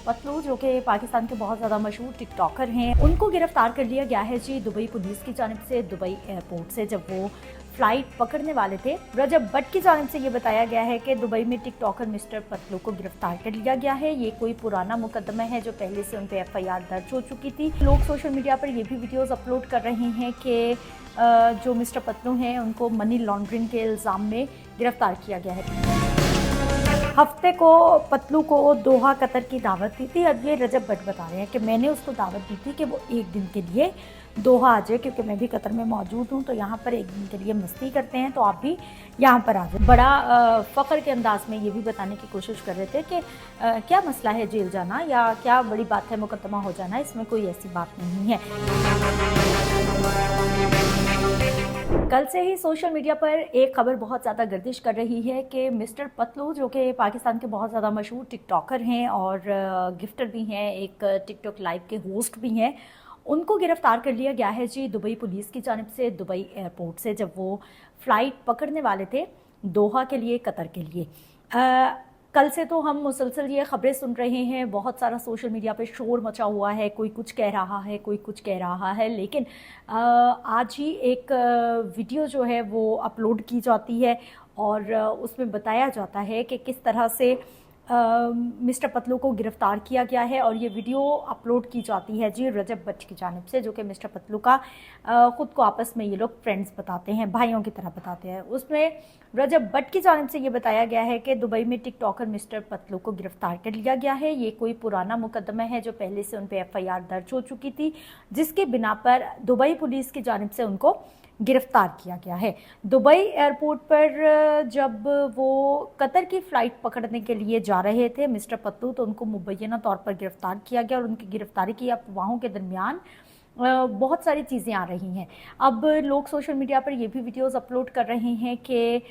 पतलू जो कि पाकिस्तान के बहुत ज़्यादा मशहूर टिकटॉकर हैं, उनको गिरफ्तार कर लिया गया है जी दुबई पुलिस की जानिब से। दुबई एयरपोर्ट से जब वो फ्लाइट पकड़ने वाले थे, रजब भट्ट की जानिब से ये बताया गया है कि दुबई में टिकटॉकर मिस्टर पतलू को गिरफ्तार कर लिया गया है। ये कोई पुराना मुकदमा है जो पहले से उन पे FIR दर्ज हो चुकी थी। लोग सोशल मीडिया पर ये भी वीडियोस अपलोड कर रहे हैं कि जो मिस्टर पतलू हैं उनको मनी लॉन्ड्रिंग के इल्ज़ाम में गिरफ्तार किया गया है। हफ्ते को पतलू को दोहा कतर की दावत दी थी। अब ये रजब भट्ट बता रहे हैं कि मैंने उसको दावत दी थी कि वो एक दिन के लिए दोहा आ जाए, क्योंकि मैं भी कतर में मौजूद हूँ, तो यहाँ पर एक दिन के लिए मस्ती करते हैं, तो आप भी यहाँ पर आ जाए। बड़ा फ़ख्र के अंदाज में ये भी बताने की कोशिश कर रहे थे कि क्या मसला है जेल जाना, या क्या बड़ी बात है मुकदमा हो जाना, इसमें कोई ऐसी बात नहीं है। कल से ही सोशल मीडिया पर एक खबर बहुत ज़्यादा गर्दिश कर रही है कि मिस्टर पतलू जो कि पाकिस्तान के बहुत ज़्यादा मशहूर टिकटॉकर हैं और गिफ्टर भी हैं, एक टिकटॉक लाइव के होस्ट भी हैं, उनको गिरफ्तार कर लिया गया है जी दुबई पुलिस की जानिब से। दुबई एयरपोर्ट से जब वो फ्लाइट पकड़ने वाले थे दोहा के लिए, कतर के लिए। कल से तो हम मुसलसल ये खबरें सुन रहे हैं, बहुत सारा सोशल मीडिया पे शोर मचा हुआ है, कोई कुछ कह रहा है, कोई कुछ कह रहा है, लेकिन आज ही एक वीडियो जो है वो अपलोड की जाती है और उसमें बताया जाता है कि किस तरह से मिस्टर पतलू को गिरफ्तार किया गया है। और ये वीडियो अपलोड की जाती है जी रजब भट्ट की जानिब से, जो कि मिस्टर पतलू का ख़ुद को आपस में ये लोग फ्रेंड्स बताते हैं, भाइयों की तरह बताते हैं। उसमें रजब भट्ट की जानिब से ये बताया गया है कि दुबई में टिकटॉकर मिस्टर पतलू को गिरफ्तार कर लिया गया है। ये कोई पुराना मुकदमा है जो पहले से उन पे FIR दर्ज हो चुकी थी, जिसके बिना पर दुबई पुलिस की जानिब से उनको गिरफ्तार किया गया है। दुबई एयरपोर्ट पर जब वो कतर की फ़्लाइट पकड़ने के लिए जा रहे थे मिस्टर पतलू, तो उनको मुबैना तौर पर गिरफ्तार किया गया और उनकी गिरफ्तारी की अफवाहों के दरमियान बहुत सारी चीज़ें आ रही हैं। अब लोग सोशल मीडिया पर ये भी वीडियोस अपलोड कर रहे हैं कि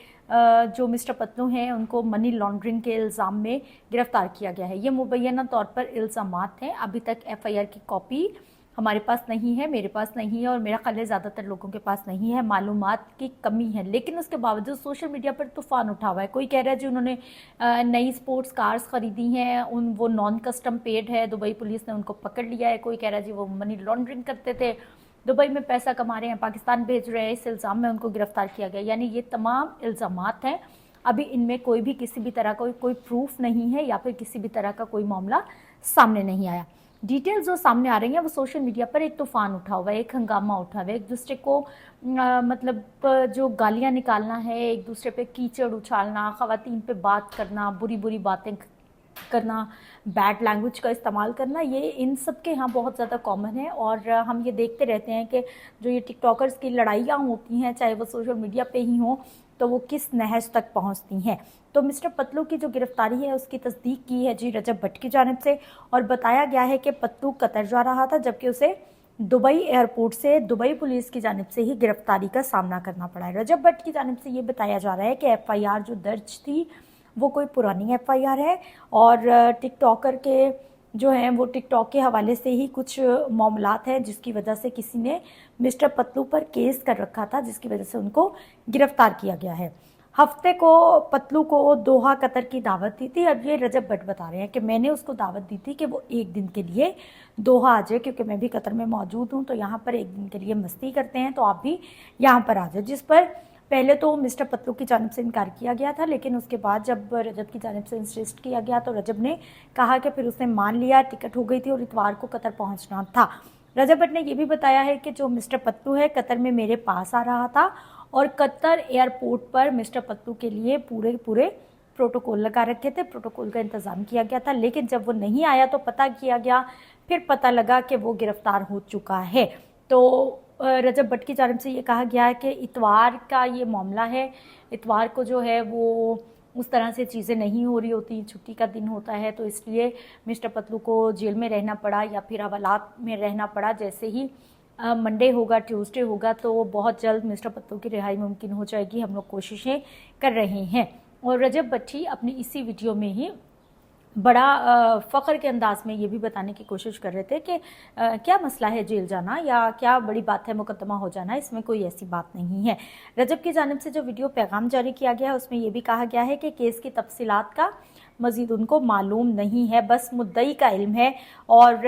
जो मिस्टर पतलू हैं उनको मनी लॉन्ड्रिंग के इल्ज़ाम में गिरफ्तार किया गया है। ये मुबैना तौर पर इल्ज़ामात हैं, अभी तक FIR की कॉपी हमारे पास नहीं है, मेरे पास नहीं है और मेरा ख्याल है ज़्यादातर लोगों के पास नहीं है, मालूमात की कमी है। लेकिन उसके बावजूद सोशल मीडिया पर तूफ़ान उठा हुआ है। कोई कह रहा है जी उन्होंने नई स्पोर्ट्स कार्स ख़रीदी हैं, वो नॉन कस्टम पेड है, दुबई पुलिस ने उनको पकड़ लिया है। कोई कह रहा है जी वो मनी लॉन्ड्रिंग करते थे, दुबई में पैसा कमा रहे हैं, पाकिस्तान भेज रहे हैं, इस इल्ज़ाम में उनको गिरफ्तार किया गया। यानी ये तमाम इल्ज़ामात हैं, अभी इनमें कोई भी किसी भी तरह का कोई प्रूफ नहीं है या फिर किसी भी तरह का कोई मामला सामने नहीं आया। डिटेल्स जो सामने आ रही हैं वो सोशल मीडिया पर एक तूफ़ान उठा हुआ है, एक हंगामा उठा हुआ है, एक दूसरे को मतलब जो गालियां निकालना है, एक दूसरे पे कीचड़ उछालना, ख़वातीन पे बात करना, बुरी बुरी बातें करना, बैड लैंग्वेज का इस्तेमाल करना, ये इन सब के यहाँ बहुत ज़्यादा कॉमन है। और हम ये देखते रहते हैं कि जो ये टिकटॉकर्स की लड़ाइयाँ होती हैं, चाहे वो सोशल मीडिया पे ही हों, तो वो किस नहज तक पहुंचती हैं। तो मिस्टर पतलू की जो गिरफ्तारी है उसकी तस्दीक की है जी रजब भट्ट की जानिब से और बताया गया है कि पतलू कतर जा रहा था, जबकि उसे दुबई एयरपोर्ट से दुबई पुलिस की जानिब से ही गिरफ्तारी का सामना करना पड़ा है। रजब भट्ट की जानिब से ये बताया जा रहा है कि FIR जो दर्ज थी वो कोई पुरानी FIR है और टिकटॉकर के जो हैं वो टिकटॉक के हवाले से ही कुछ मामलात हैं, जिसकी वजह से किसी ने मिस्टर पतलू पर केस कर रखा था, जिसकी वजह से उनको गिरफ्तार किया गया है। हफ्ते को पतलू को दोहा कतर की दावत दी थी। अब ये रजब भट्ट बता रहे हैं कि मैंने उसको दावत दी थी कि वो एक दिन के लिए दोहा आ जाए, क्योंकि मैं भी कतर में मौजूद हूँ, तो यहाँ पर एक दिन के लिए मस्ती करते हैं, तो आप भी यहाँ पर आ जाए। जिस पर पहले तो मिस्टर पतलू की जानिब से इनकार किया गया था, लेकिन उसके बाद जब रजब की जानिब से इंसिस्ट किया गया तो रजब ने कहा कि फिर उसने मान लिया, टिकट हो गई थी और इतवार को कतर पहुंचना था। रजब भट्ट ने यह भी बताया है कि जो मिस्टर पतलू है कतर में मेरे पास आ रहा था और कतर एयरपोर्ट पर मिस्टर पतलू के लिए पूरे प्रोटोकॉल लगा रखे थे, प्रोटोकॉल का इंतज़ाम किया गया था। लेकिन जब वो नहीं आया तो पता किया गया, फिर पता लगा कि वो गिरफ्तार हो चुका है। तो रजब भट्ट की जानिब से ये कहा गया है कि इतवार का ये मामला है, इतवार को जो है वो उस तरह से चीज़ें नहीं हो रही होती, छुट्टी का दिन होता है, तो इसलिए मिस्टर पतलू को जेल में रहना पड़ा या फिर हवालात में रहना पड़ा। जैसे ही मंडे होगा, ट्यूसडे होगा, तो बहुत जल्द मिस्टर पतलू की रिहाई मुमकिन हो जाएगी। हम लोग कोशिशें कर रहे हैं। और रजब भट्ट अपनी इसी वीडियो में ही बड़ा फ़ख्र के अंदाज में ये भी बताने की कोशिश कर रहे थे कि क्या मसला है जेल जाना, या क्या बड़ी बात है मुकदमा हो जाना, इसमें कोई ऐसी बात नहीं है। रजब की जानिब से जो वीडियो पैगाम जारी किया गया है उसमें ये भी कहा गया है कि केस की तफसीलात का मजीद उनको मालूम नहीं है, बस मुद्दई का इल्म है। और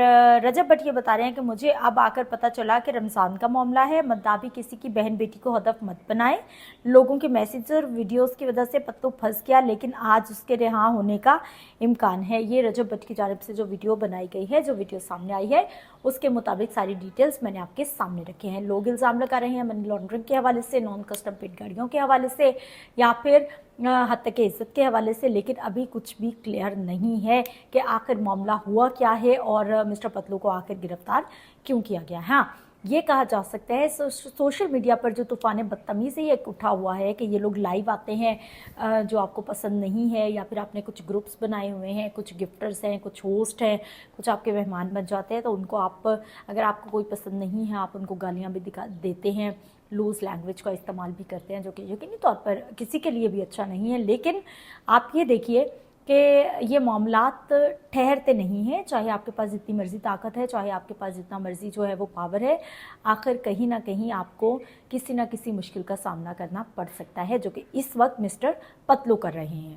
रजब भट्ट ये बता रहे हैं कि मुझे अब आकर पता चला कि रमज़ान का मामला है, मद्दाबी किसी की बहन बेटी को हदफ मत बनाए। लोगों के मैसेज और वीडियोस की वजह से पत्तू फंस गया, लेकिन आज उसके रिहा होने का इम्कान है। ये रजब भट्ट की जानिब से जो वीडियो बनाई गई है, जो वीडियो सामने आई है, उसके मुताबिक सारी डिटेल्स मैंने आपके सामने रखे हैं। लोग इल्ज़ाम लगा रहे हैं मनी लॉन्ड्रिंग के हवाले से, नॉन कस्टम पेड गाड़ियों के हवाले से, या फिर हद तक इज्जत के हवाले से, लेकिन अभी कुछ भी क्लियर नहीं है कि आखिर मामला हुआ क्या है और मिस्टर पतलू को आखिर गिरफ्तार क्यों किया गया। हाँ, ये कहा जा सकता है सोशल मीडिया पर जो तूफ़ान बदतमीज़ी एक उठा हुआ है कि ये लोग लाइव आते हैं जो आपको पसंद नहीं है, या फिर आपने कुछ ग्रुप्स बनाए हुए हैं, कुछ गिफ्टर्स हैं, कुछ होस्ट हैं, कुछ आपके मेहमान बन जाते हैं, तो उनको आप, अगर आपको कोई पसंद नहीं है, आप उनको गालियाँ भी दिखा देते हैं, लूज़ लैंग्वेज का इस्तेमाल भी करते हैं, जो कि यकीनी तौर पर किसी के लिए भी अच्छा नहीं है। लेकिन आप ये देखिए कि ये मामलात ठहरते नहीं हैं, चाहे आपके पास जितनी मर्ज़ी ताकत है, चाहे आपके पास जितना मर्ज़ी जो है वो पावर है, आखिर कहीं ना कहीं आपको किसी ना किसी मुश्किल का सामना करना पड़ सकता है, जो कि इस वक्त मिस्टर पतलू कर रहे हैं।